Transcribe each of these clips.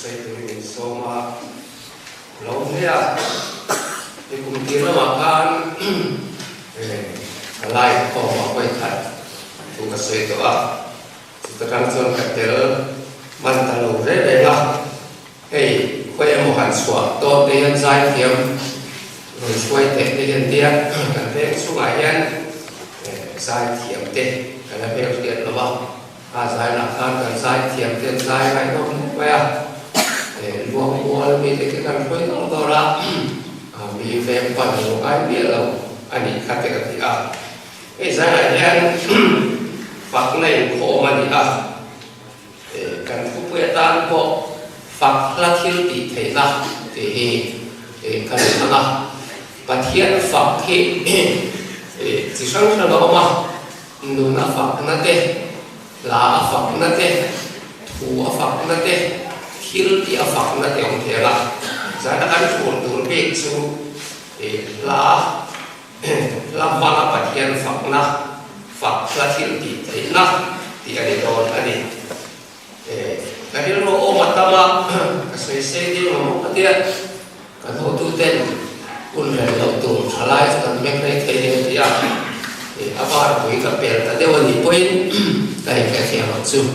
xây dựng số mà lâu thế à thì cũng tiếng là mà can lại có mà quay thật cũng có xây tổ chúng ta đang chọn cái tờ mình ta lâu thế đấy là hey quay một hẳn xóa tốt để hiện giải thiểm rồi quay tệ để hiện tiết cần thế xuống lại hiện giải thiểm tệ cái này phải được điện là giải là can cần giải thiểm tiền giải lại nó quay à luồng mua mình thì cái cần quay nó đâu ra vì về phần của ai biết là anh ấy khát cái gì à cái giải lại hiện Phật này khổ mà đi à cần phúc quê tan bộ Phật là thiếu tỷ thế nào thì cần là và thiên Phật thì chỉ sang cho đó mà nụ là Phật nó thế là Phật nó thế thủ Phật nó thế thiếu tỷ Phật nó thế ông thế là giải là ăn chuồn đủ biết chú là Phật và thiên Phật na Phật là thiếu tỷ thế nào thì anh ấy đó anh ấy cái điều nó ôm mặt tâm á, cái xây đi mà một cái tiền, cái thổ tu tên, quân rèn đầu tùng trả lại cho mình cái thế này thì à, thì apa quý các bạn ta đều đi quên cái thiền học chung,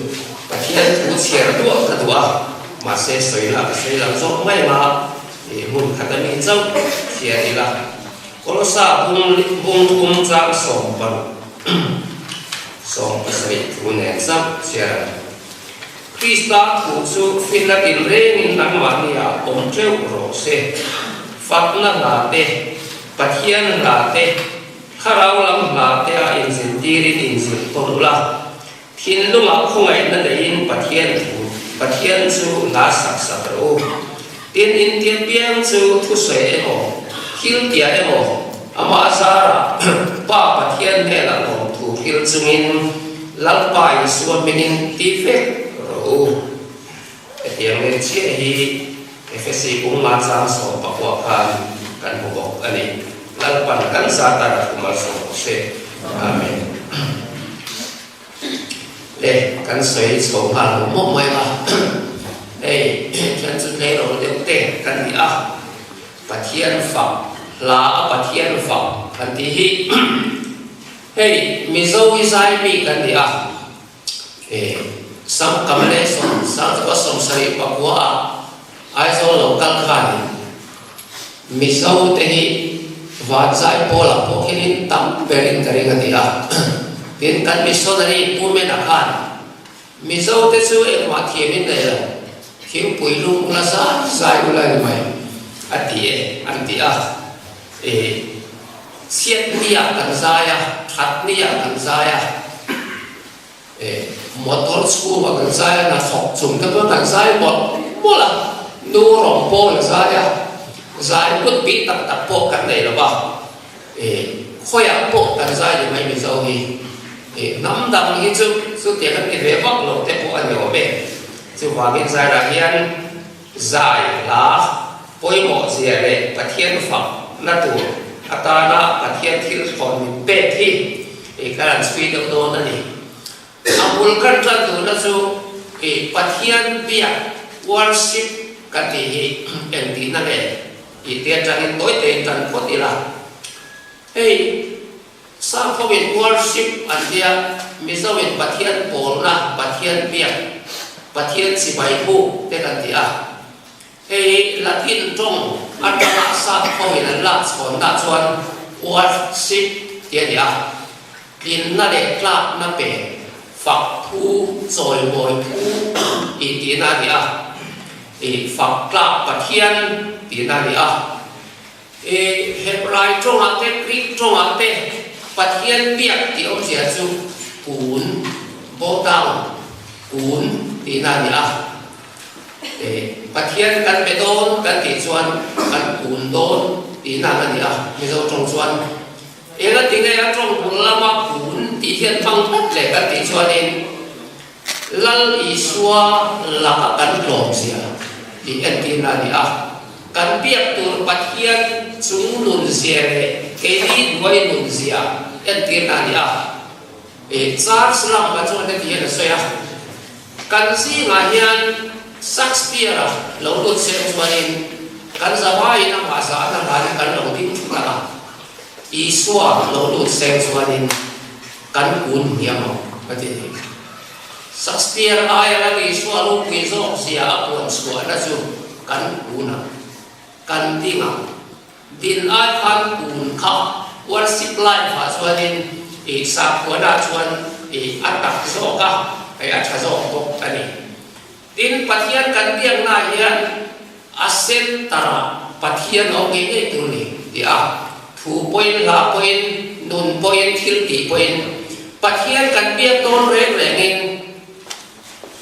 cái thiền tu thiền đó cái đó mà sẽ xây làm rõ ngay mà thì muốn khát mình trong thiền thì là có sao bung trang sòng bằng sòng cái xây tu nền xong thiền Krista kusu Philippines renin nang mania om treo rose Phật na la te Pathian la te Kharau lam la te a inzin tirin inzin torula Thin luma khungai na lein Pathian chu la sak sak ro Tin in tian piang chu thu soi emo Hil tia emo ama azara pa Pathian he la no thu hil chumin lalpai suaminin tifek tiếng lên chia hi FSC cũng mang sang số bạc quả kan bộ bọc anh ấy là bản căn sa ta cũng mang số xe amen để căn sấy số hàng một mấy mà đây chân chân này rồi đều tệ căn gì à Bát Thiên Phật là Bát Thiên Phật căn gì hi hey mi dâu sai mi căn gì à sang kamale sang có song sari pakwa ai so local khani misau te hi wa zai pola pokhin tam perin kari gatia tin kan missionary pumen akhan misau te chu ek ma thiemin nei la thiu puilung la sa sai ulai mai atia siat niya kan zaya that niya kan zaya motor school và cần sai là học chúng ta có cần sai một là đua rồng po là sai bút bị tập po cần này là vào khoe po cần sai thì mấy mình giàu thì nắm đằng như chú tiền cái về bắc lộ thế po anh nhỏ bé chú vào cái sai là hiện giải lá bôi mỏ gì đấy và thiên phẩm là tụ ta đã và thiên thiên còn mình bé thì cái là suy được đâu nữa đi amul kan tu na chu Pathian bia worship kan ti en ti na le te tang toi te tan ko ti la hey sam ko win worship an dia mi so win Pathian pol na Pathian bia Pathian si bai hu te kan ti a hey latin trong atama sa ko win la chon da chuan worship te dia tin na le klap na pe Phật thu rồi ngồi thu tiếng nào đi à Phật là Bát Thiên tiếng nào đi à Hebrai trong hàng thế Greek trong hàng thế Bát Thiên biết tiếng ông sẽ chú cuốn bố đào cuốn tiếng nào đi à Bát Thiên cần bê đôn cần tỷ chuan cần cuốn đôn tiếng nào đi à bây giờ trong chuan là tiếng này là trong cuốn là mà cuốn tỷ thiên phong thất lệ các tỷ cho nên lal iswa là các cán lồng gì à thì anh tin là gì à cán biết từ Bát Thiên chúng luận gì này cái gì vậy luận gì à anh tin là gì à Charles làm cái chỗ này thì là sao à cán gì mà hiện Shakespeare lo lu sem chuanin kan zawai na ma sa na han kan lo ding thuna Isua lo lu sem chuanin kan kun hiam ati Shakespeare ai la Isua lu ki zo sia apon suwa na chu kan kuna kan dinga din ai kan kun kha worship life ha chuanin sa ko na chuan atak zo ka ai atha zo ko ani din pathian kan biang na hian asen tara pathian o nge nge tu ni dia thu point la point nun point thil ti point pathian kan biang ton re re ngin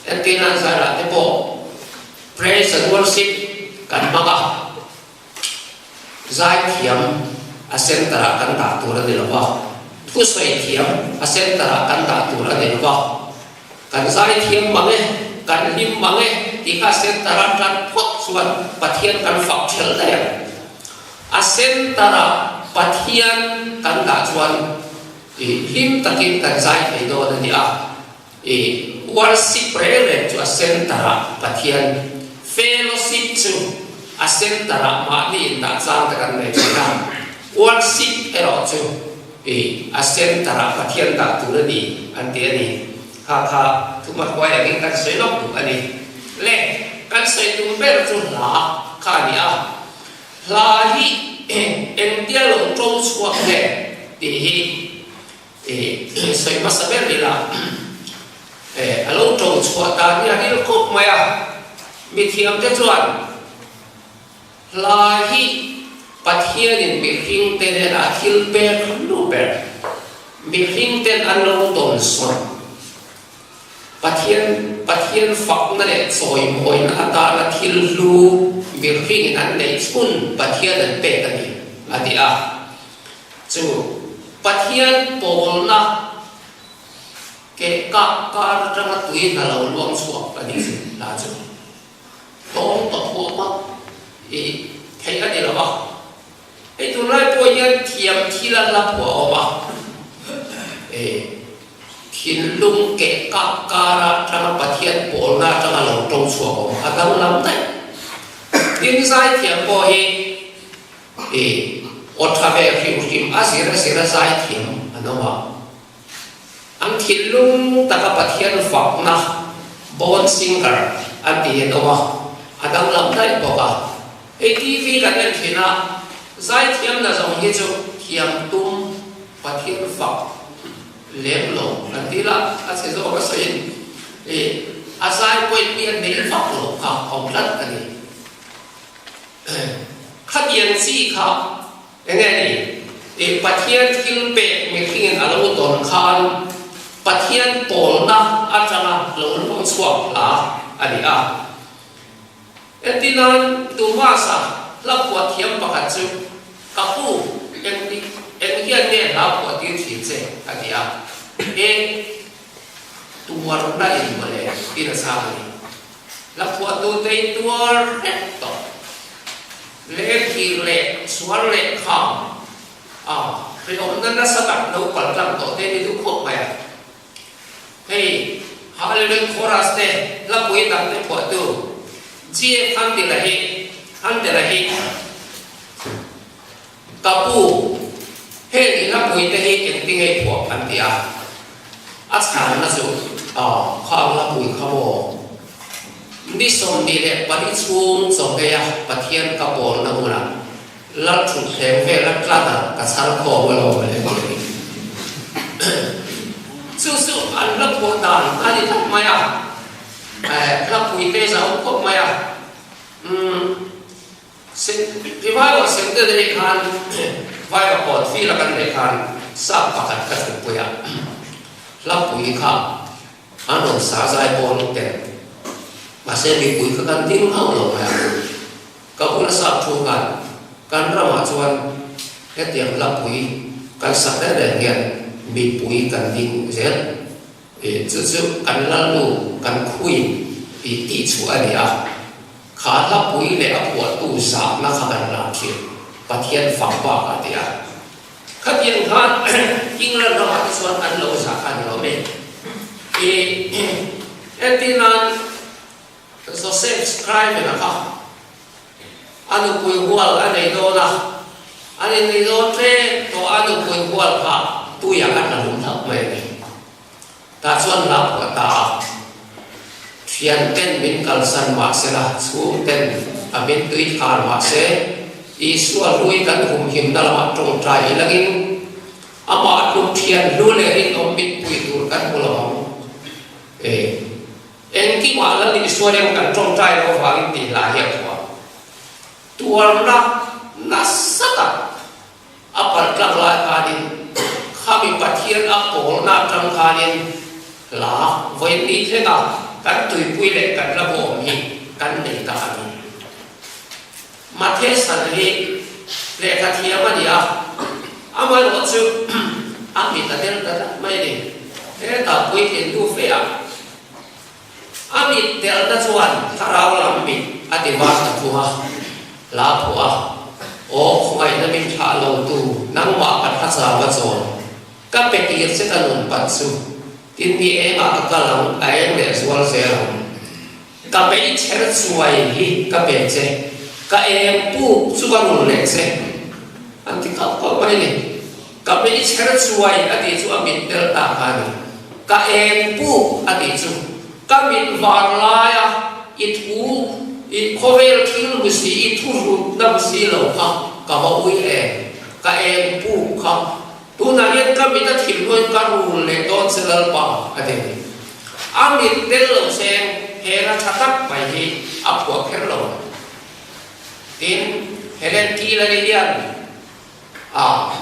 entinan sara te po praise and worship kan maga zai thiam asen tara kan ta tu ra ni lawa thu sai thiam asen tara kan ta tu ra ni lawa kan zai thiam mange kan lim mange tika sen tara kan phok suan pathian kan phok thel da asen tara pathian kan da chuan him takin kan zai thei do ni a worship prayer chu asen tara pathian fellowship chu asen tara ma ni da chang ta kan nei cha worship ero chu asen tara pathian da tu ni an te ni kha thu mat kwai ang kan sei lok tu ani le kan sei tu ber chu la kha ni a la hi en dia lo tro chua ke ti hi sei ma sa ber ni la alo tro chua ta ni a ni ko mai a mi thiam te chuan la hi pathian in mi hing te ne la thil ber lu ber mi hing ten an lo ton son pathian phak na le choi moi na ta la thil lu bir hing an nei chun pathian an pe kan ni ati a chu pathian pol na ke ka ka ra tui na lo luang suak ani la chu tong to ho ma thei ani la ba tu lai po yan thiam thila la po ba hin lung ke ka ra tang pathian pol na tang lo tong chua ko adang lam tai din sai thiam po othabe him asira sai thiam anoma ang hin lung ta pathian fak na bon singer ati anoma adang lam tai po ka tv kan en thina sai thiam na zong hi chu thiam tum pathian fak lem lo antila ase zo ka sain asai point pian nei fak lo ka komplat ani khadian si kha engani pathian thil pe mi thing alo ton khan pathian pol na atanga lo lo swak la ani a etinan tu masa la kwa thiam pakat chu kapu en hian ne la kwa ti thi che ani a tuar na in male ina sa ni la kwa tu te tuar to le ki le swar le kham ri om na sa tak no pal lam to te ni tu khop mai hey hallelujah chorus te la pui tak te kwa tu ji kham ti la hi kapu he na pui te hi eng ti ngai phok an ti a askan na su khang la pui khamo ni som ni le pani chung so ke ya pathian ka pol na mula la thu khem ve la tla da ka sal kho wa lo le su an la pho dan ani thak ma ya la pui te sa ko ma ya sen revival center de khan vai va pot fi la kan de khan sa pakat ka tu ya la pui kha anon sa zai pol te mà sẽ bị quỷ các anh tiếng hậu lộ hả các cũng là sao thu kan ra mà chuan cái tiếng là quỷ kan sắp đến để nghe bị quỷ kan tiếng rất chứ kan là lu kan khui bị tị chu anh à khá là quỷ để áp quả tu sa na khá kan làm chuyện bắt thiên phẳng bạc à thì à các tiếng hát kinh là ra mà chuan kan lâu sa kan lâu mẹ etinan subscribe naka anu pui hual ane do na ane ni do tre to anu pui hual ka tu yang an lum thak mai ni ta chuan la ko ta thian ten min kal san ma se la chu ten amin tui khar ma se isua lui kan hum him dal ma tong trai lagin ama tu thian lu le rin om min pui tur kan pulo engki ma la ni isua le kan tong trai lo wa ti la hiap wa tuar na sata apal klak la kadin kami pathian apol na tang kadin la voi ni the na kan tui pui le kan la bo mi kan nei ta ni ma the san le le ka thia ma dia ama lo chu ami ta den ta mai ni he ta pui en du fe a ami tel ta chuan tharau lam mi ati wa ta thua la phua o khoi na min tha lo tu nang ma pat tha sa wa zon ka pe ti se ka nun pat su tin ni e ma ka lang ai le sual se lo ka pe cher suai hi ka pe che ka e pu su ka nun le se anti ka ko mai ni ka pe cher suai ati chu amin tel ta ka ni ka e pu ati chu ka min var la ya I thu I khovel thil musi I thu ru na musi lo ka ma ui ka em pu ka tu na yen ka mi ta thil hoi ka ru le don se lal pa ate ni amit tel lo sen he ra chatak pai hi apwa kher lo tin helen ti la ni yan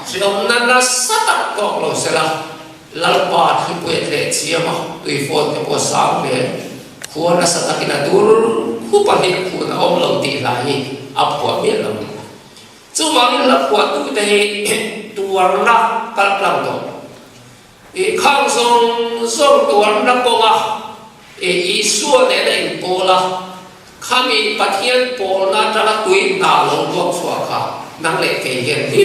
silom na na satak ko lo se la lal pa thi pu le chiama tui phone te po sang le khuwa na satakina dur khu pa hi khu na om lo ti la hi apwa mi lo chu mang la kwa tu te tuar na kal klang do I khang song tuar na ko ga I suo ne na in po la khami pathian po na ta la tui na lo ko chwa kha nang le ke hian hi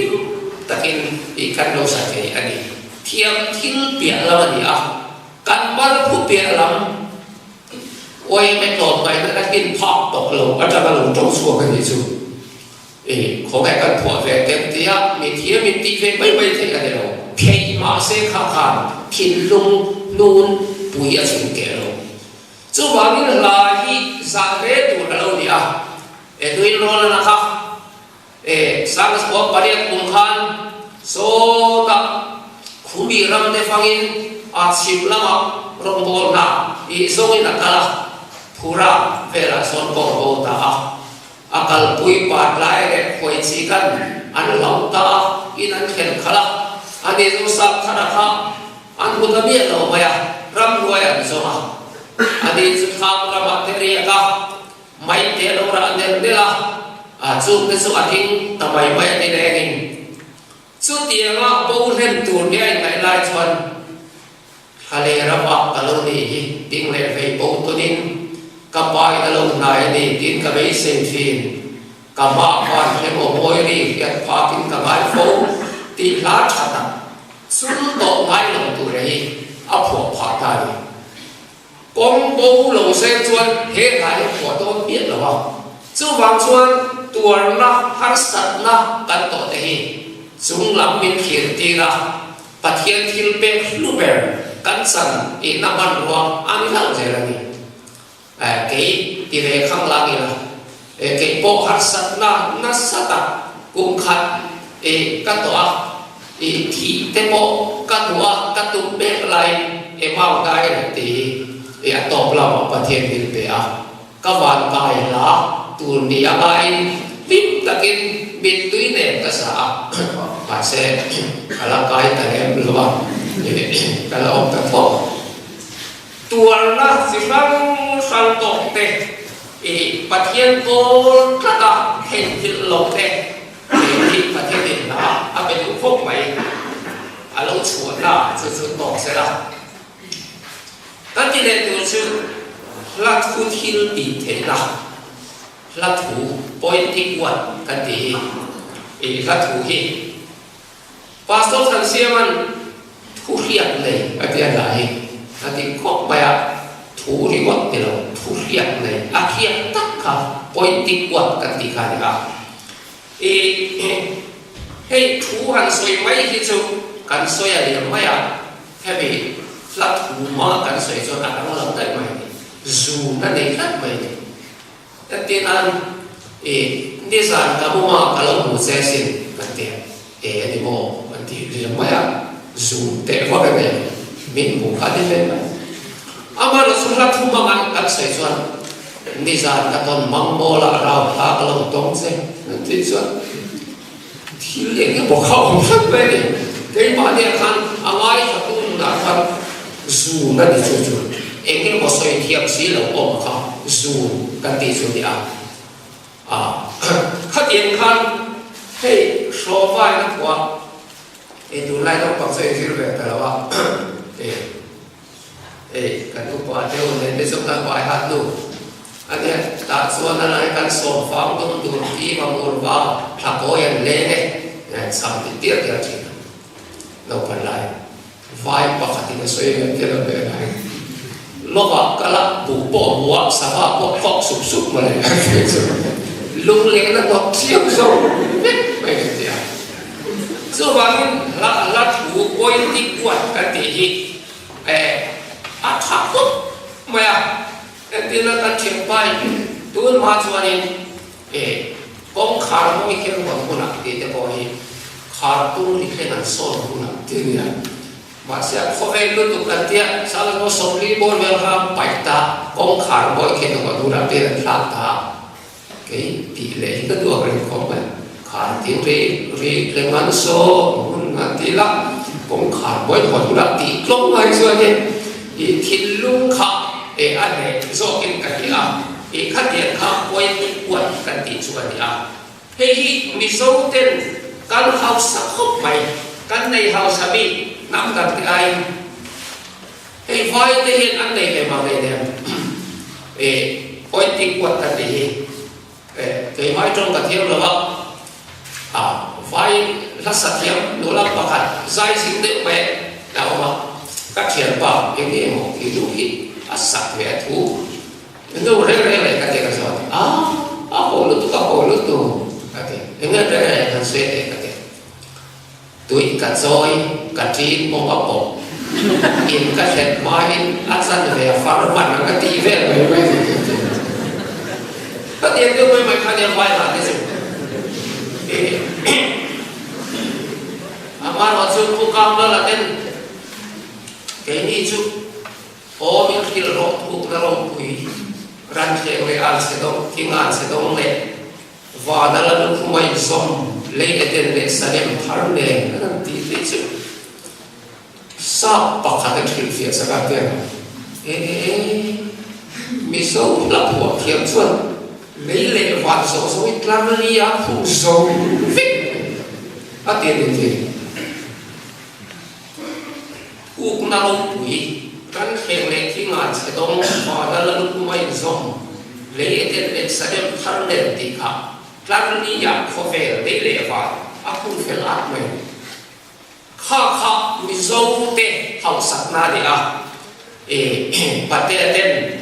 takin I kan lo sa ke ani thiam thil pia la ni a kan mal khu pia lam oi me to mai na kin phok tok lo a ta lo tong suo kan ni chu khổ cái cần phổ về tem tia mình thiê mình ti về mấy mấy thế cái đó phe mà sẽ khá khá thiên lung luôn bùi ở trên cái đó chú bảo như là hi giả về tụ là đâu đi à tôi nói là khác sáng sớm bắt đầu cùng khan số ta khu bị ram để phang in chim lắm rong bol na số in là cả phura về là son bol ta akal pui pat lai le khoi chi kan an lo ta in an khen khala ani zo sa thana kha an bu ta mi lo ma ya ram ruai an zo ma ani zu kha ra ma te ri ka mai te lo ra den de la chu te su ating ta mai mai ni le ngin chu ti nga bo len tur ni ai mai lai chuan khale ra pa ta lo ni ting le ve bo to nin ka pai ta lo nai ni tin ka bei sen fin ka ma pan he mo moi ri ya pa tin ka mai fo ti la cha ta sun to mai lo tu rei a pho pha ta ni kong bo lo sen chuan he lai pho to biết lo ba chu wang chuan tuar na har sat na kan to te hi chung lam min khir ti ra pathian thil pe lu ber kan san I na ban ruang an lau je la ni cái tỷ lệ khang lang là cái bộ hạt sắt na sata cùng khát các toa thì cái bộ các toa các tụ bê lại mau cái là thì top làm ở thiên địa bể các bạn cái là tụ nia cái biết là cái biết túi này cái sao phải sẽ là cái tại em luôn cái là ông cái bộ tuar na si sang tok te pathian ko kata hen til lo te pathian din na a pe tu phok mai a lo chuan na chu tok se la ta ti le tu chu la thu thil ti the la la thu poetic one kan ti la thu hi pastor san siaman thu hiat le a ti la hi ati khok ba thủ đi quật thì là thủ riêng này kia tất cả point quật cái gì cả hey thủ hàng soi mấy cái chỗ cần soi là điểm mấy hay bị là thủ mà cần soi cho cả nó làm tại mày dù nó này rất mày cái tiền ăn đi ra cả bộ mà cả lòng một xe xin cái tiền thì bộ cái tiền điểm mấy dù tệ quá cái này mình cũng khá đi lên mà ama là số là thủ mà cần soi cho đi ra cả tuần mong mô là rau cả lòng tông xe thì cho thì liền cái bộ khẩu rất về cái mà đi ăn ai phải cũng là phải dù nó đi chú em cái bộ soi thiệp xí là ôm không dù cái gì chú đi khát tiền khăn hey số vài nó quá emดูไล่ต้องปักเส้นที่ระเบิดแต่ละว่ากันทุกวันเที่ยวเนี่ยไม่สมกันกว่าฮัทดูอันนี้ตัดส่วนอะไรกันส่งฟังต้องดูที่บางคนว่าถ้าโกยังเล่เนี่ยสัมผัสเดียวกันจริงเราเป็นไรไฟปกติก็สวยงามที่เราเป็นไรโลกก็ละบุบบัวสภาพพวกฟอกสุกๆมาเลยลุงเลี้ยงนั่นก็เชี่ยวชาญไม่เป็นไรส่วนบางละถูกโอยที่กวดกันที่ทักปุ๊บไม่ที่เราตัดเชียงไปตัวมาชวนนี่กองขาร์ไม่เกี่ยวกับคนนักที่จะบอกให้ขาร์ตุ้งที่แค่นั้นสอนคนนักที่นี่มาเสียเขาเองรู้ตัวกันที่สารพัดสมรีบอลเวลาไปตากองขาร์ไม่เกี่ยวกับคนนักที่จะทำตาcái tỷ lệก็ตัวกันของมันขาร์ที่เรื่องงานโซ่งานที่ละกองขาร์ไม่คนนักที่กล้องอะไรส่วนนี้ทิลลุงขาอันนี้โซกินกันที่ขัดเดียร์ข้าป่วยติดปวดกันติดส่วนนี้เฮ้ยมีโซเต้นการเฮาสักคบใหม่กันในเฮาสามีนำกันที่ไอเฮ้ยไฟได้เห็นอันไหนไปมาเลยเนี่ยป่วยติดปวดกันที่เฮ้ยไฟตรงกับเที่ยวหรือว่าไฟรักษาเที่ยวดูแลประกันใจสิ่งเด็กไปแต่ว่าcác trường bảo những cái một cái đủ cái sạch về thú nó rất là cái gì cái rồi hồ lúa tu cái những cái này là sẽ cái tuổi cả rồi cả chín mong ấp bộ in cái chuyện mai ăn san về phá nó mạnh cái tí về rồi cái tiền tiêu mới mày khai tiền vay là cái gì mà nó chưa cố gắng đó là tên cái này chú ô mình khi lột thuốc nó lột quỷ ran khe với ăn sẽ đông tiếng ăn sẽ đông lệ và đó là lúc mày xong lấy cái tiền lệ sa đem thar lệ nó làm tí tí chú sao bạc hạt cái chuyện phía sau cái tiền mình sống là của thiệp xuân lấy lệ và số số ít lắm đi phụ số vít tiền đến gì cuộc nào quỷ căn khen lệ khi ngàn sẽ đông và đã là lúc mày xong lấy tiền lệ sẽ đem thar lệ tí cả lắm đi khó về lấy lệ và không phải là mày khá mình dâu tê học sắc na đi bắt tê tên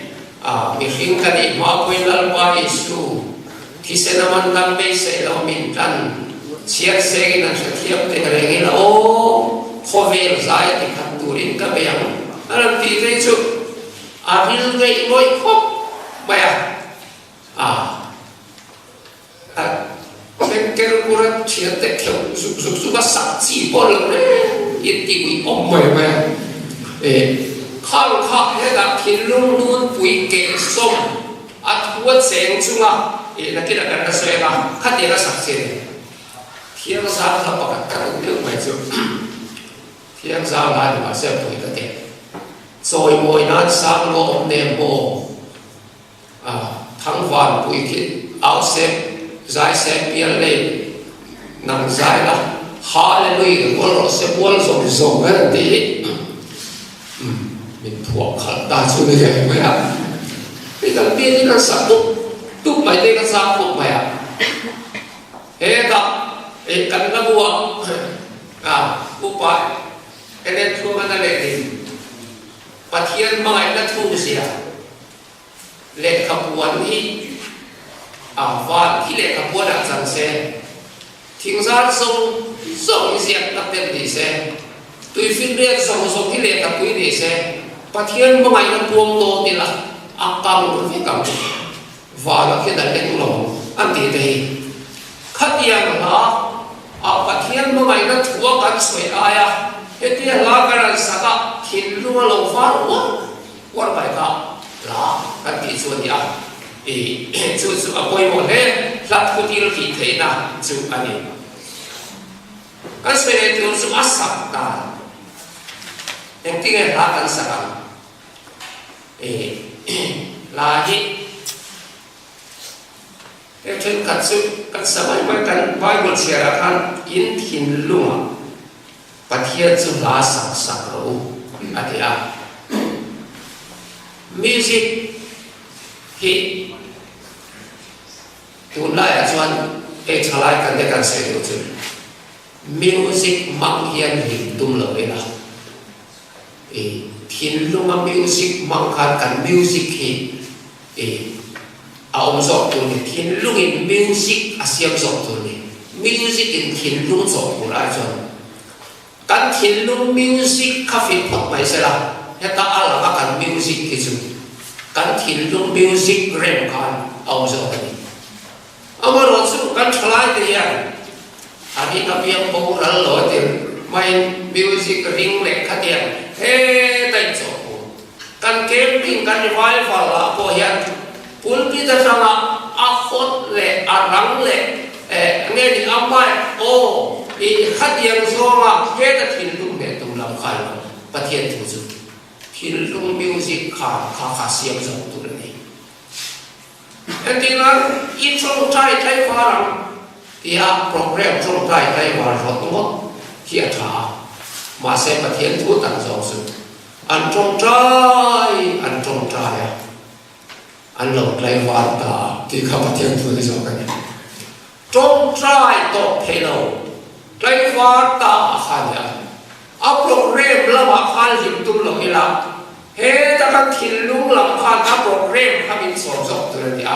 mình khiến cái gì mà quên là qua Giêsu thì sẽ nằm nằm bên sẽ là mình cần chia sẻ cái này sẽ thiệp thì cái này là khó về giải thì khăn tu đến cái bây giờ làm gì thế chứ mình gây lỗi khóc bây cái lúc đó chia sẻ theo giúp các sắc chỉ bỏ lỡ yên tĩnh ông mày khăn thế là khi luôn luôn bùi kẹt sông thuốc sen chung là cái là cái sợi là khát tiền là sạch sẽ thiên gia là bảo cái nước mày chứ thiên gia là mà sẽ bùi cái tiền rồi mỗi năm sáng ngô niệm bồ thăng vạn bùi kẹt áo xếp giải xếp biển lên nằm giải là hallelujah quân sẽ quân rồng cái gì mình thuộc khẩn ta chú như thế mới thì thằng tiên thì nó sắp túc mày đây nó sao phục mày thế cần nó mua bố bài cái nên thua nó lại thì và thiên mai nó thu gì เลขขบวนนี้วันที่เลขขบวนจังเซ่ทิ้งซาส่งเสียงตัดเต็มดีเซ่ตุยฟิลเรียกส่งที่เลขขบวนดีเซ่ปะเทียนบางอย่างพวงโตดีละอักกังมันฟิกังวันที่ได้เล่นลงอันดีดีขัดยังละปะเทียนบางอย่างทั่วกันสวยอายะเฮ็ดที่ลากันสักทิ้งลงลงฟ้าวันไปก็ละกันที่ส่วนนี้จู่ๆป่วยหมดเลยรัดกุฏิเราผิดเลยนะจู่อันนี้ก็สวยเลยจู่ๆอาศักตาyang tinggal lakukan sekarang, lagi, yang kan sampai makan Bible siarakan intin luma, patia tu lasak sakau, ada music, tunai acuan, calai kan dekat saya tu, music mangkian hidup lebih lah. Thiên lung music mang kan music ông dọc tu ni thiên lung in music asiam dọc tu ni music in thiên lung dọc tu lai chọn kan thiên lung music kafit pot mai sela heta ala kan music kisu kan thiên lung music rem kan ông dọc ni ông rồi su kan thlai ti ya hari kapiang po ral lo ti main music ring lek khatian tay chỗ căn camping căn revival là có hiện pulpit là sao khốt lệ răng lệ nghe đi âm bài thì khát điện số mà hết là thiên lung để tụng làm khai mà bắt thiên thủ dụ thiên lung music khá xiêm dòng tụng này anh tin là ít trong trai thay phá rằng thì program trong trai thay phá rồi đúng không hiện thả mà sẽ bắt thiên thủ tặng dòng sự anh trong trai anh lộc lại hoàn cả thì không bắt thiên thủ thì sao cái này trong trai tổ phê lâu lại hoàn cả khăn ya program là mà khăn hiểm tung lâu là hết các thiên lung làm khăn program các bên sổ dọc từ đây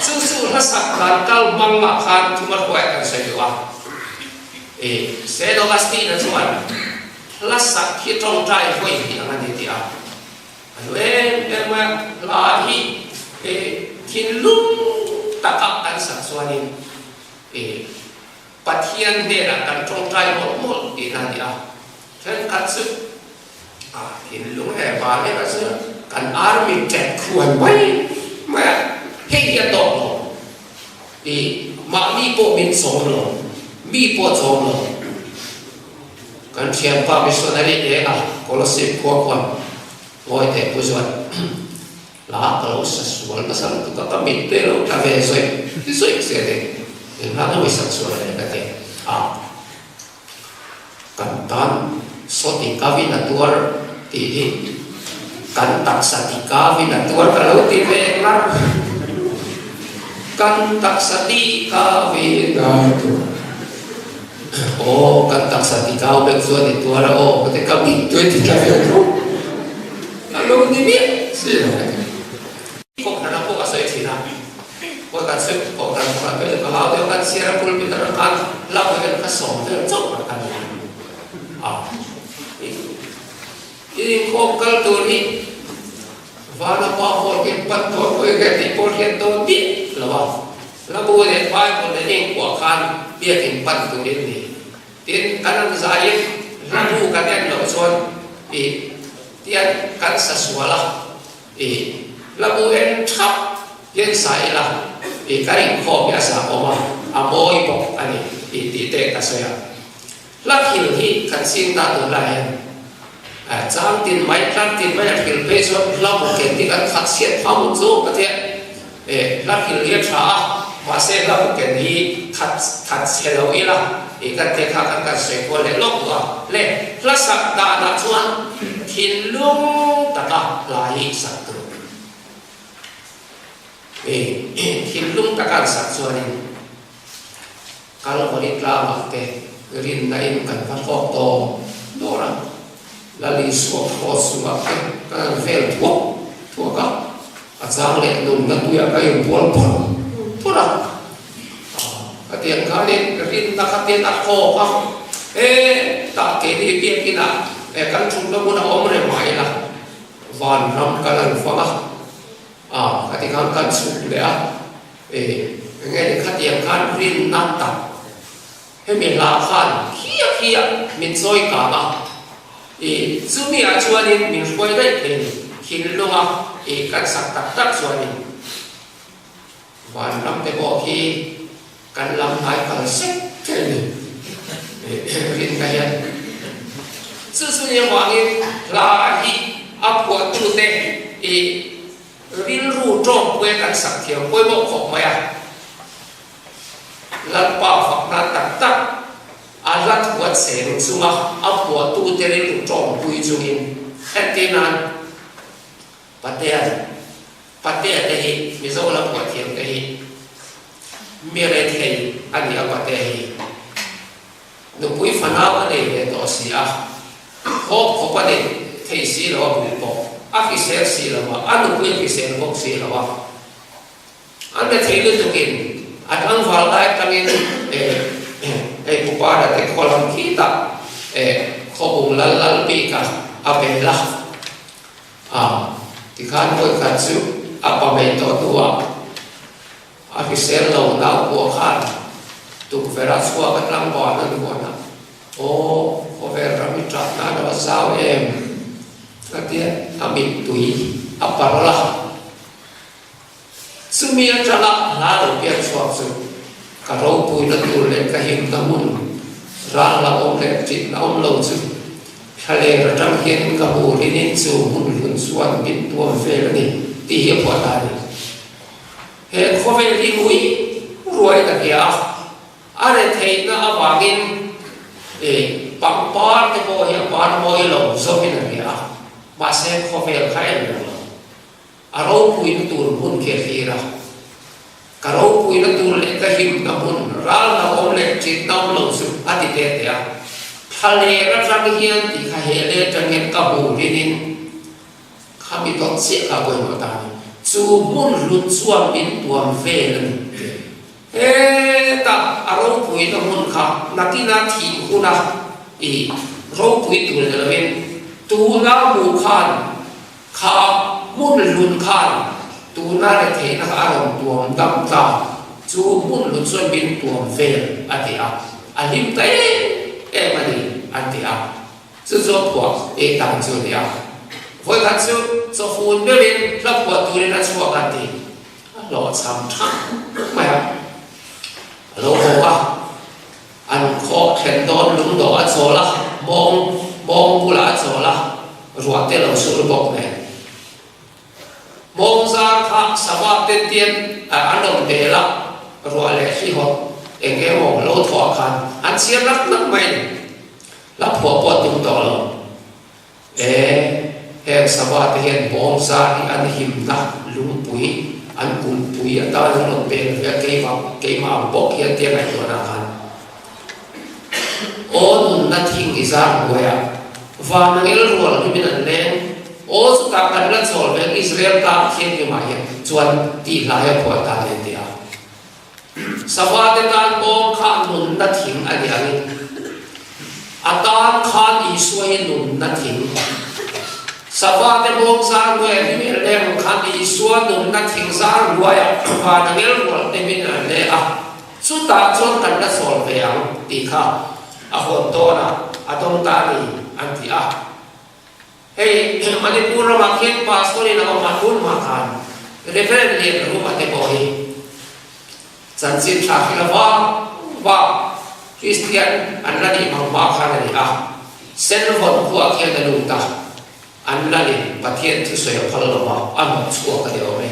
su nó sạc khăn cao mang mà khăn thu mất quẹtกันใช่ไหมsẽ đó là gì nữa chứ là sắc khi trong trái vui thì anh đi tiệt, anh mà là thiên lung tất cả các sắc xuân này, bắt thiên này là các trong trái một thì anh tiệt, cho nên các sự thiên lung này và này các sự các army check khuôn mấy mà hết hiện tượng thì mà mi bộ mình sống rồi, mi bộ sống rồi kan siapa missionary kalau si kuat ngoi te pujuan lah kalau sesuatu pasal tu kata minta lo kafe soi sede yang ada wisat suara yang kata kantan soti kawin atuar ti kantak sati kawin atuar kalau ti benar kantak sati kawin atuar kantak sati kau bersuara itu ada ketika itu tidak ada lalu ini sih kok ada kok asal Cina kok kan sih kok kan kalau dia kan siapa pun kita kan lakukan kesong dia coba kan ini kok kalau tu ni wana apa kita patut kita dipoleh tu ni lawa lalu dia baik boleh ni kuakan dia kimpan tu ni tin kanan zahir lalu kalian lo son tian kan sesuala lalu entap yang saya lah kain kau biasa oma amoy pok ani di tak saya lahir hi kan cinta tu lain jam tin mai hil besok lalu ketika khasiat kamu tu kata lahir dia cah masih lalu ketika khasiat lo ilah ikan teka kan sekol le lok wa le lasak da na chuan thin lung taka lai sak tu thin lung taka sak chuan kalau beri lama ke rin na in kan fa kok to dora lali so ko suwa ke kan vel tuo ka giang lệ nung na tuya kayo bol bol pura katiang kali rin nakatin ako pa ta ke di pia kina kan chung na muna omre mai la van ram kalan fanga katiang kan suk le nghe katiang kan rin nata he mi la khan kia min soi ka ma sumi a chuanin min khoi dai ke hin longa kan sak tak chuanin van ram te bo khi kan lam hai kal sek ken rin ka yan su ni wangin la hi apwa tu te rin ru trong kwe kan sak thiam kwe bo khok ma ya lan pa phak na tak alat buat sen sunga apwa tu te rin trong pui jungin hatinan patea te hi mi zo la buat thiam te hi mi re thei ani apa te hi no pui fana ane le to si ho pa ne thei si lo bu po a ki ser si lo wa anu pui ki ser bok si lo wa an te thei lu tukin at ang val dai tangin pu pa da te kolam kita kho bung lal pi ka apela ti khan koi khan su apa me to tua aki ser lo na ko khan tu vera swa ka tlang ba na ko na o vera mi tra na da sao em atia ami tui aparola sumia chala la ro pia swa su ka ro pui na tu le ka him ta mun ra la om le chi na om lo su khale ra tam hian ka bu rin chu mun hun suan bin tu ve ni ti hi po ta ni he khovel di lui ruai ta kia are thei na awangin pang par te bo ya par mo i lo so hin na kia ma se khovel khai lo aro pui na tur mun ke khira karo pui na tur le ka him na mun ra na om le chi na lo su ati te te a khale ra ra hian ti kha he le tangen ka bu rin khami tot se ka bo ma ta ni chu mun lut chuam in tuam ve lan ta aro pui na mun kha natina thi kuna ro pui tu le ven tu na mu khan kha mun lun khan tu na le the na arom tuam dam ta chu mun lut chuam in tuam ve atia alim tai mani atia chu zo po tang chu dia voi kan chu so phun be bin la po tu le na chua kan ti lo cham tha ma lo ho an kho khen don lung do a cho la mong bu la cho la ruat te lo su bok ne mong za kha sawa te tien an dom te la ruat le hi ho enge mong lo tho khan an chiam lak nak mai la po tum do lo he sawa te hian mong za ni an him na lung pui an kun pui ta lo pe ke ma bok hian te ngai to na khan on na thing izar goya va na ngel rol ki min an len o su ta kan la chol ve Israel ta khen ki ma hian chuan ti la ya pho ta le dia sawa te kan mong khan nun na thing ani ani atan khan I suai nun na thing sawa te mong sa goya ki min len khan I suai nun na thing sa goya va na ngel rol te min an le su ta chuan kan la chol ve ang ti kha ahon to na atong ta ni anti hey manipur ma khen pastor ni na ma kun ma khan referent le ru ma te bo hi chan sin tha khila wa Christian an la ni ma khan ni sen von khu a khen da lu ta an la ni pathian thu soy phal lo ma am chu ka de o me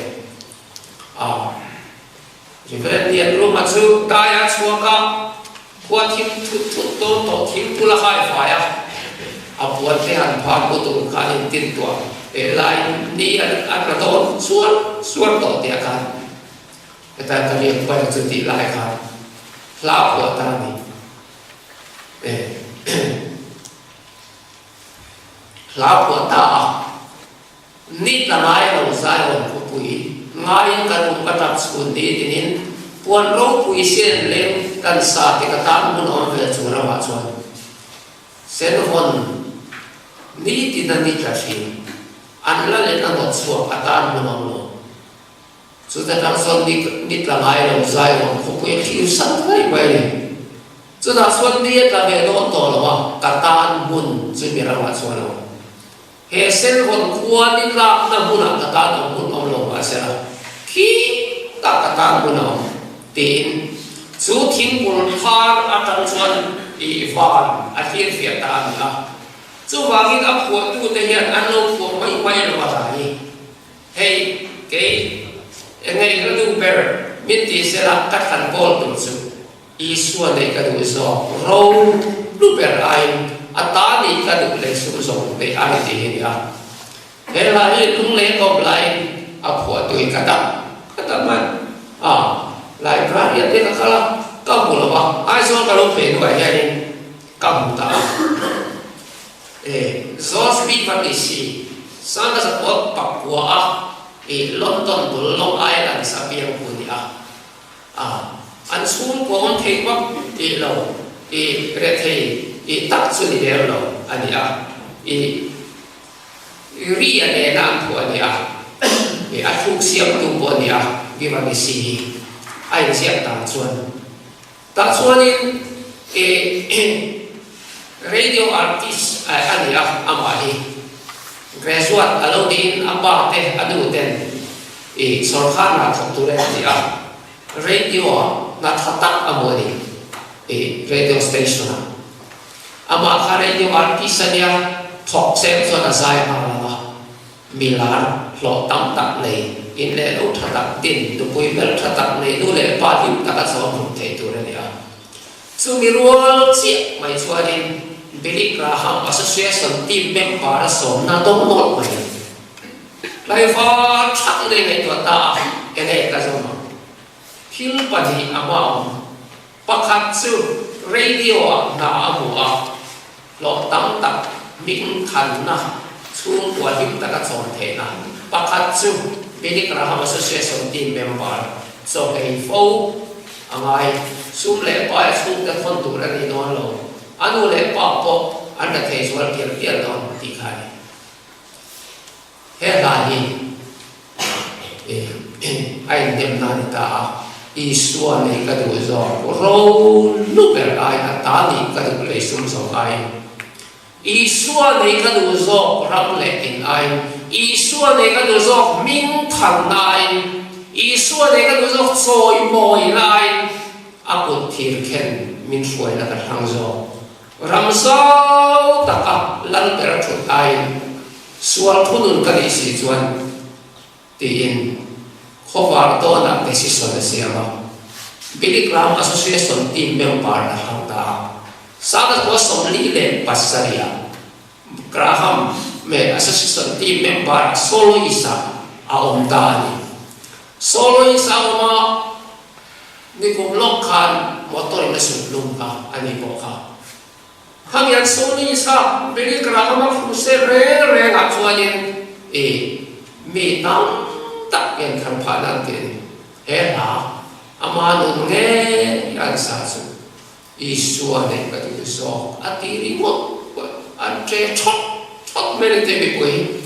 referent le ru ma chu ta ya chu ka qua thiên tu tổ thiên tu la khai phải buat thế hành pháp của tu khai lên tiên tuệ để lại đi ăn là tốt suốt tổ tiệt khai người ta cái việc quay sự tỷ lại khai lão của ta này lão của ta nít là mãi lòng sai lòng pui ngai kan katak skun ni tinin puan ro pui sen lem kan sa te katan mun on ve chura wa chuan sen hon ni tinani tlasin an la le na hot suak atan mun on lo chu ta tang son ni tlangai lo zai lo ko pui khiu san ngai bai ni chu na son ni ta ve do to lo wa katan mun chu mi ra wa chuan lo he sen hon kuan ni la na mun a katan mun on lo wa se la khi ta katan mun on tin chu thing bul phar atang chuan i van a hian fia ta la chu wangin a phuat tu te hian an lo phuat mai mai lo wa ni hei ke ngai ka du ber min ti se la ka khan bol tu chu i suan nei ka du zo ro lu ber ai ata ni ka du le su zo te ai ti hi ya he la hi lung le ko lai a phuat tu ka ta man lại ra hiện thế là khá cầm một là bao ai cho cái lông phèn vậy này cầm ta do speed văn gì sang cái sự bóc bạc của London của Long Island sa biang của dia anh xuống của anh thấy bóc lâu re thấy tắc xuống đi đều lâu anh dia ri anh nam của anh dia anh phục siam tu của dia vì văn gì ai siap tak cuan in radio artist ani amali graduate alodin amba te adu ten sorkhana thakture dia radio na thatak amoni radio station ama kha radio artist ania thok sem so na sai ma milar lo tam tak nei in le lo thatak tin tu pui bel thatak nei du le pa him taka so hum thei tu re ya chu mi rual chi mai chuanin Billy Graham Association team member so na dong not mai lai fa thak le nei to ta ene ka zo ma phil pa ni ama pakhat chu radio na amu lo tam tak min khan na chung kwa him taka chon the na pakhat chu Billy Graham Association team member so cái phố anh sum lệ pa sum cái con tu ra đi nó lo anu lệ pa po anh đã thấy số tiền tiền đó thì khai hết là gì anh đem ra ta Isua này cái đồ do râu lúc bèn ai ta đi cái đồ lệ sum so ai Isua này cái đồ do ram lệ tình ai Isua này cái đồ do minh thần ai Isua này cái đồ do soi mồi ai aku thiền khen minh suy là cái thằng do ram sao ta cả lăn bèn chút ai sual thunun cái gì chuan tiền khó vào đó là cái sự so sánh mà Billy Graham Association team member là hàng ta sau đó có sống lý lệ passaria Graham me Association team member soloista ông ta đi soloista mà ni cũng lóc khan motor nó sụp lung cả anh ấy bỏ cả hàng yan soloista Billy Graham phụ sẽ re ngã chuan mi tam tak yang kan padan tin era amanu nge yang sasu Isua ne ka tu so atiri mo ante chot mere te bi koi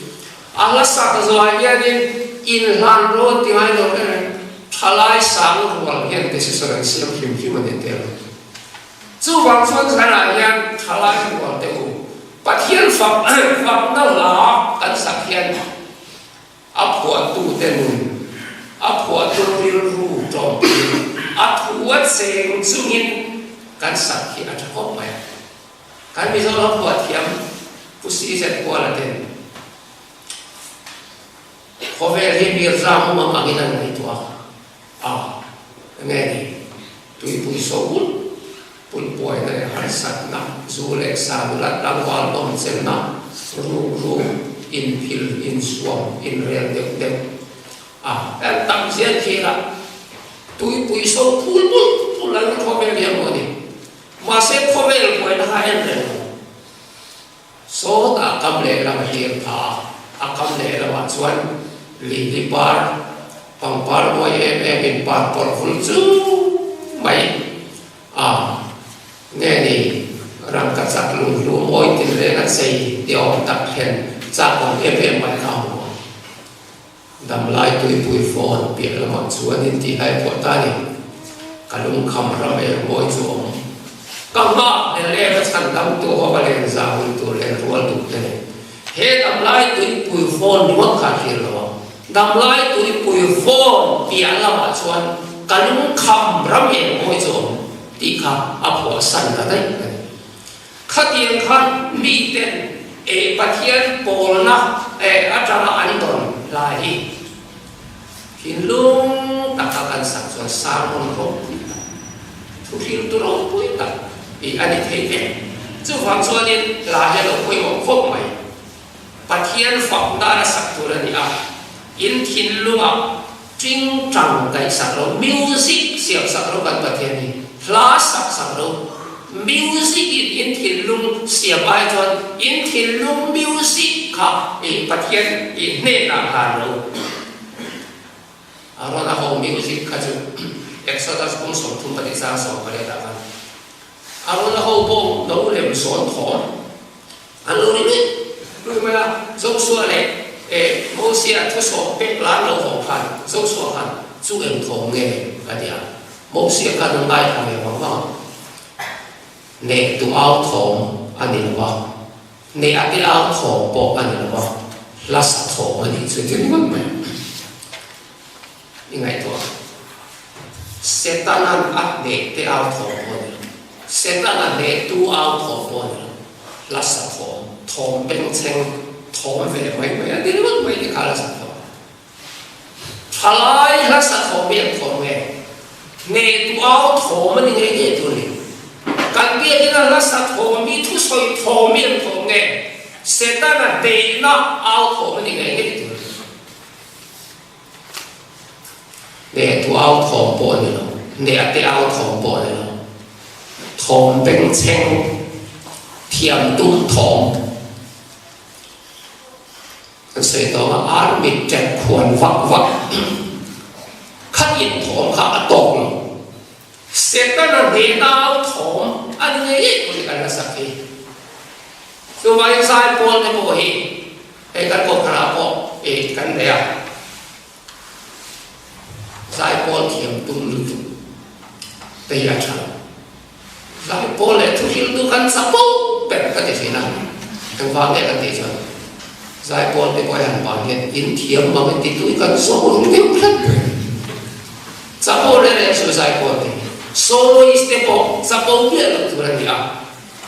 ala sa ka zo ya din in han ro ti mai do ne thalai sang ro hian te si so ran siam him ne te chu wang chuan sa na hian thalai ro te u pathian fam na la kan sak hian apua tu tenun apua tu riru to apua seng sungin kan sakhi at ko pa kan mi zo apua thiam pusi set ko la ten khovel hi bir ram ma manginan nei to nge ni tui pui so pun poi na har sat na zule sa lat dang wal dom sen na ru in phil in swam in real dem em tam sia thi la tui pui so pul la ko be ya mo ni ma se ko be ko na ha en de so ta kam le la hi ta kam le la wa chuan li par pang par boy em in par por ful chu mai nghe ni răng cắt sạc lùi lùa môi tin lên ngắt xây điều tập hiện ra còn em mai cao đầm lại tuổi bùi phòn biệt là một số nên thì hay của ta đi cả lùng khăm ra về môi chuồng cầm bạc để lên cái sản đam tu hoa lên ra hùn tu lên ruột tu lên hết đầm lại tuổi bùi phòn mất cả kia rồi đầm lại tuổi bùi phòn biệt là một số cả lùng khăm ra về môi chuồng thì cả áp hoa sản ra đấy khát tiền khát mỹ tiền bát thiên bồ na ở trong là anh đồn lại khi lung tak akan saksuan sarung roh tu hiu tu roh pui tak anh thấy vậy chú phàm cho nên là cái đồ quay một khúc mày bát thiên phật đã sắc tu là gì in thiên lung chính trọng cái sắc roh music siap sắc roh kan bát thiên ni lá sắc roh music in thiên lung siap ai cho in thiên lung music cả bát thiên nên là hà roh rồi là hậu music cái chú Exodus cũng sống thung bát ra sống cái đó kan rồi là hậu bộ nấu làm sống thọ rồi này mà giống xưa này Moses thu sống bếp lá nấu hậu pan giống xưa kan chú em thọ nghe cái gì Moses cái nông đại hàng này vào nè tu áo thọ anh đi vào nè cái áo thọ bộ anh đi vào lá sắc thọ anh đi chơi chơi mất mày ingat tu, setanan ade te au thọ pon, setanan de tu au thọ pon, lasa thọ, thom beng cheng, thom về mấy đi mất mấy đi cả lasa thọ, thalai lasa thọ beng thom về, ne tu au thọ mình nghe nghe tu ni, kan dia ni lasa thọ mi tu soi thọ beng thom nghe, setanan de na au thọ mình nghe nghe tu. nè tu áo thòng bộ này nó nè cái áo thòng bộ này nó thòng beng cheng thiềm tung thòng cái sự đó là áo mịt chặt khuôn vắt khát yên thòng khát tông sẽ cái là nè áo thòng anh nghe có cái là sao vậy so vậy sai bộ này bộ hi cái bộ khá bộ cái này giải bỏ thiềm tung lưu tây ra chăng giải bỏ lại thu hiu tu kan sắp bố bèn cái gì nào thằng vàng này cái gì chứ giải bỏ để coi hàng vàng hiện in thiềm mà cái tí túi kan số không biết hết sắp bố này là số giải bỏ thì số is để bỏ sắp bố biết là tu là gì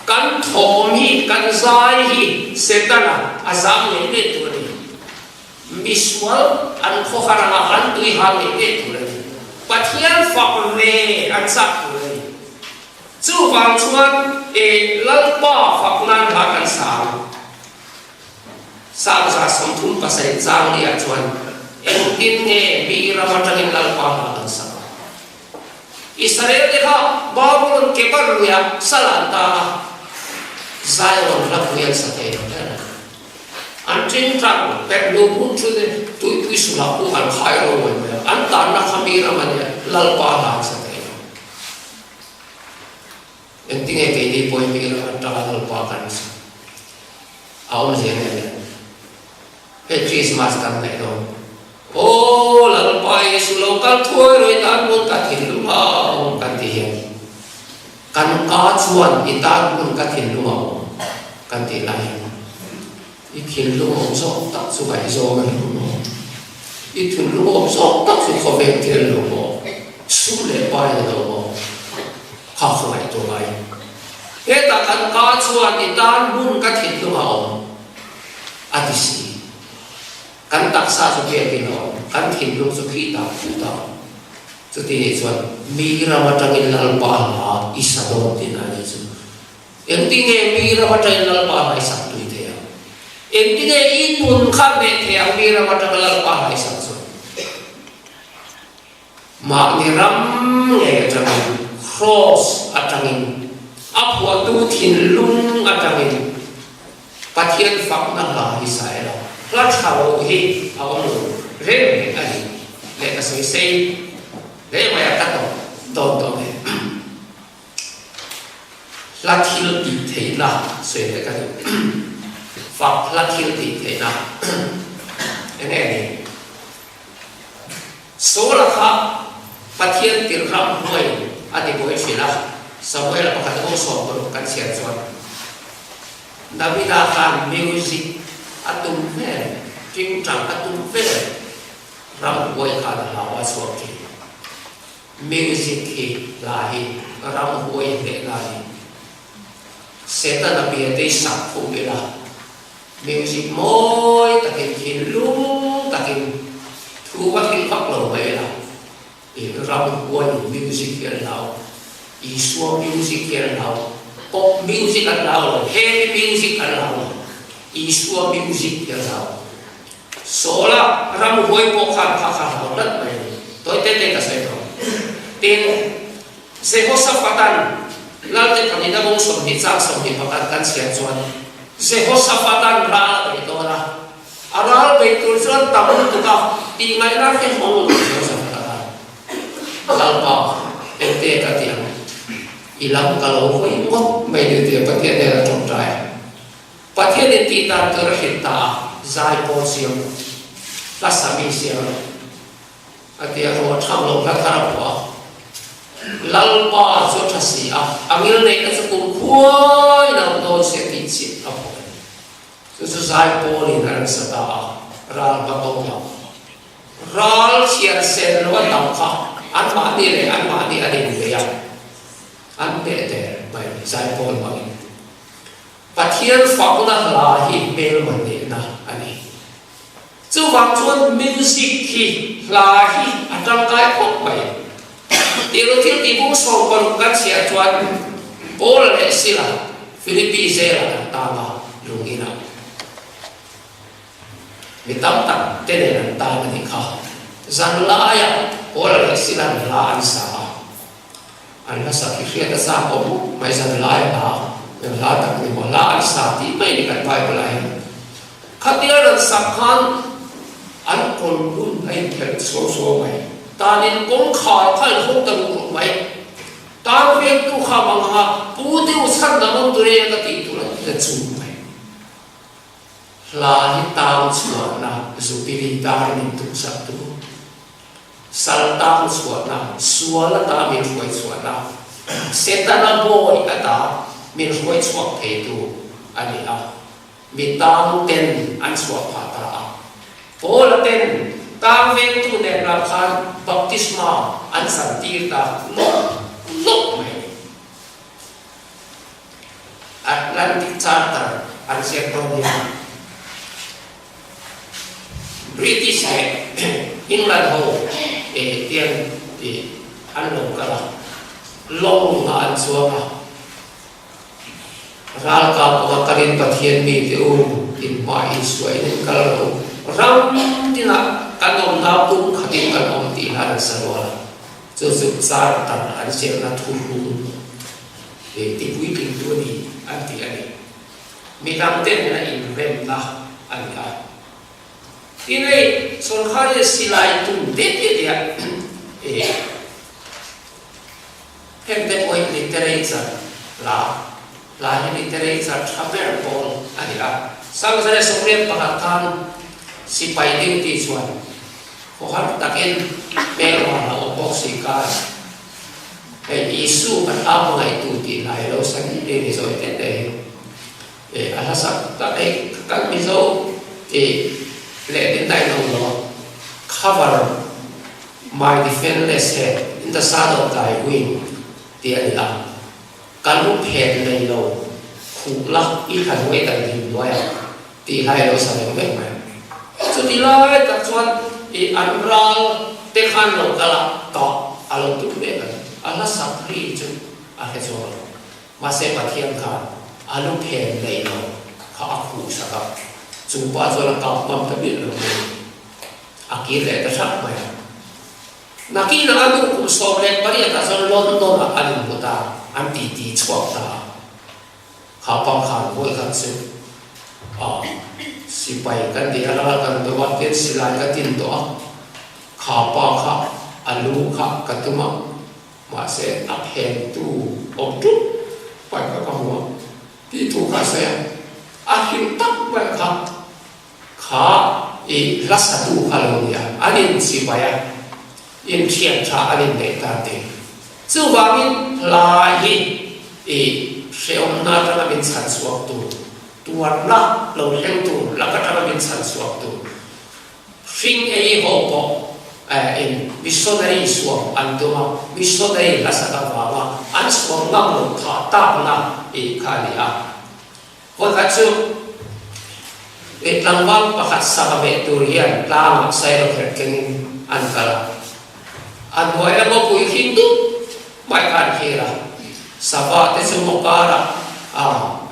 kan thom hi kan giải hi sẽ ta là azam này biết tu là visual an kho khara an tui hal le tu le pathian phak le an sak tu le chu wang chuan lalpa phak nan ha kan sa sa som thum pa sai chang lia chuan tin nge bi ramatangin lalpa ha kan sa Israel de ha babylon ke par ya salanta Zion la puyan sa te anh trên trang bèn lô bún chú đấy tụi sula cũng ăn khai rồi mà anh ta nó không biết mà nhỉ lal pa hàng sao thế em tiếng cái đi bôi mi là anh ta lal pa kan áo mà gì này cái Christmas kan này đâu ô lal pa sula kan thôi rồi ta muốn cả thiên lu hao kan tiền kan cá chuan thì ta muốn cả thiên lu hao kan tiền lại ít thiên lu hồng sọ tắc su bảy do cái ít thiên lu hồng sọ tắc su khó về thiên lu hồng su lệ bài là đâu học su bảyตัวbài thế ta cần cá chuan thì ta muốn cái thiên lu hồng adisi kan tak sa su kia cái nó kan thiên lu su khi ta phụ ta cho thì chuan mi ra mà trong cái lal pa là isa đâu thì là gì chứ em tiếng nghe mi ra mà trong lal pa là isa em đi đây in muốn khát về thì ông đi ra mặt trăng lal pa hay sao rồi mà ni ram nghe trăng cross ở trăng in áp hoa tu thiên lung ở trăng in phát hiện pháp năng là hi sai đó là chào hi ông rèn anh lệ ta soi xây lệ mà ta tổ này là thiếu đi thế nào soi cái cái Phật là thiếu đi thế nào cái này số là khác phát hiện tiền rộng người anh đi bồi chỉ là sau đó là bắt đầu sổ của các sản xuất David akan music atum về chính trạng atum về ram quay khá là lawa suaki music thì là hi ram quay để là hi sẽ ta là bia để sắp phụ bị là music môi ta kinh kinh lung ta kinh thu bắt kinh phát lộ về là thì ram quay music kia là Isua music kia là pop music ăn lao, heavy music ăn lao, Isua music kia lao. Số là ram hoi po khan pha khan đất này, tôi tên cái gì đó. Tên Jehoshaphat, lao tên thằng này bông sòng thì trang sòng thì phát tan xiên chuan. Jehoshaphat ra cái đó là, ra cái tôi chuan tao tụi tao tìm ngay ra cái món Jehoshaphat. Lao bảo tên cái tiếng ilang kalau hoi ngot mai de te pathian de trong trai pathian de ti ta ter hita zai po siam la sami siam atia ro tham lo ka thara po lal pa so thasi a amil ne ka su khoi na to se ti chi a po so zai po ni na sa ta ral pa to ral chiar sen lo ta kha an ma ni adin le ya anh để bài giải phóng bằng và thiên phật là hi bel mà để na anh chú vang chuan music hi là hi trong cái khóc bài điều thiên tỷ cũng sầu còn các trẻ chuan bố là lệ sĩ là Philippines là ta mà dùng gì nào vì tâm tặng cái này là ta mà thì khó rằng lại bố là lệ sĩ là anh sao anh là sao khi ta sao cũng mấy giờ lại bảo là tập thì mà lại sao thì mấy đi cái bài của lại khác đi là sắp khăn anh còn luôn anh phải số mày ta nên cũng khó phải không tận dụng mày ta việc tu khá bằng ha bù tiêu sẵn là mong tôi đây ta tìm tu là chủ mày là những tao chuẩn là dù đi ta nên tu sắp tu sal tam suat na suala ta min huai suat na setana boy ata min huai suat the tu ani a mi tam ten an suat phata a pol ten tam ve tu ne la khan baptisma an santir ta lo mai Atlantic Charter an Secretary British England ho tiền thì ăn lồng cả là lồng là ăn xuống ra cả có cái đến bát thiên mi thì in mai suy nên cả là ram thì là cái đồng nào cũng khát đến cái đồng thì là sao là cho giúp ra tận ăn xem là thu hút để tìm quý bình tu đi ăn thì anh mi làm tên là in rem là anh cả thì này son khai silai tung tết tết ya hem te point literature la literature travel ball ani la sang sare somrem pakatan si pai ding ti chuan ko har taken pe wa la opok si ka isu kan amo ngai tu ti lai lo sang ni de so te ala sa ta kan mi zo lệ đến đây nó cover my defenseless head in the shadow of thy wing tiền là căn lúc hẹn này lâu khủ lắc ít hẳn với tận hình loài thì hai lâu sao được vậy mà cho thì lại các chuan thì ăn rau tê khăn lâu cả là có alo tụt về là Allah sắp đi chứ hết rồi mà sẽ bắt thiên khăn alo hẹn này lâu khó khủ sao chúng ta cho là tạo tâm ta biết được akil lệ ta sắc mày na khi nào anh cũng so lên bây giờ ta cho London là anh của ta anh tì choạc ta họ bằng khăn với khăn sự si pai kan dia la kan do wa ken silai ka tin do kha pa kha alu kha katuma ma se aphen tu om tu pai ka huwa ti tu ka se a hin tak ba kha e rasa tu kha lo ya anin si pai in thian cha anin ne ta te chu wa min la hi e seom na ta min chan suak tu tuan la lo leng tu la ka ta min chan suak tu sing e ho ko in missionary suak an tu ma missionary la sa ka wa an suak ngam lo tha ta na e kha ni a ho ka chu e lang wang pa khat sa ka be tu rian la ma sai ro kher ken an kala an hoi la mo pui hindu mai kan khira saba te chu mo para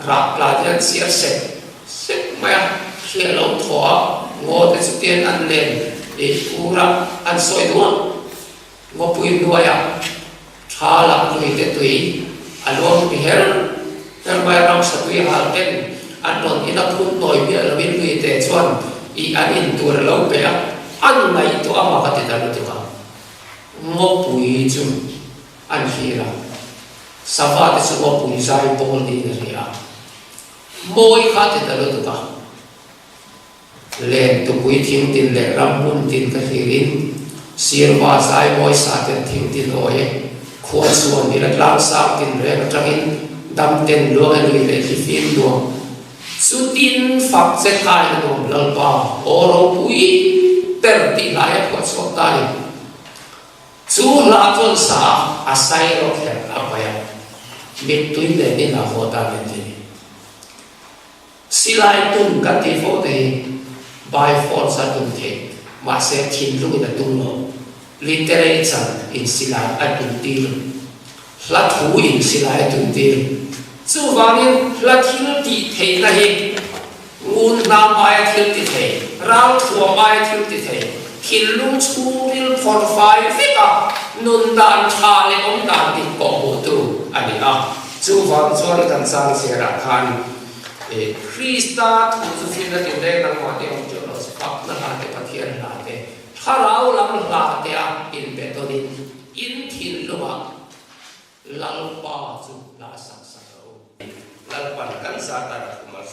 rap la dian siar set maya khia lo thwa ngo te chu tian an len e ura an soi duang ngo pui nuaya tha la lui te tui alom bi her ter mai ram sa tui hal ten an non ina phun noi bi la bin lui te chuan I an in tur lo pe an mai to ama ka te da tu ka ngo pui chu an khira saba te chu ngo pui sai bol ni ria moi kha te da tu ka len tu pui thing tin le ram mun tin ka hirin sirwa sai moi sa ten thing tin oye khuwa suan ni la tlang sa tin re ka tangin dam ten lo an lui le ki fin lo su tin fak se khai no lal pa oro pui ter ti lai ko so tai chu la chon sa asai ro khe apaya mit tui le ni na ho ta le ni silai tun ka ti fo te by force sa tun the ma se thin lu na tung lo literature in silai atun ti la thu in silai tun ti chu wangin la thil ti thei na hi ngun na mai thil ti thei rau thua mai thil ti thei thil lu chu ril for fai fika nun dan tha le om dan ti ko ho tu ani a chu wang chuan kan sang se ra khan e krista thu chu fin na ti le na ma te om chu lo pak na ha te pathian la te tharau lam la te a in betonin in thil lu ma lalpa chu la sak sak lalpan kan sa ta kumar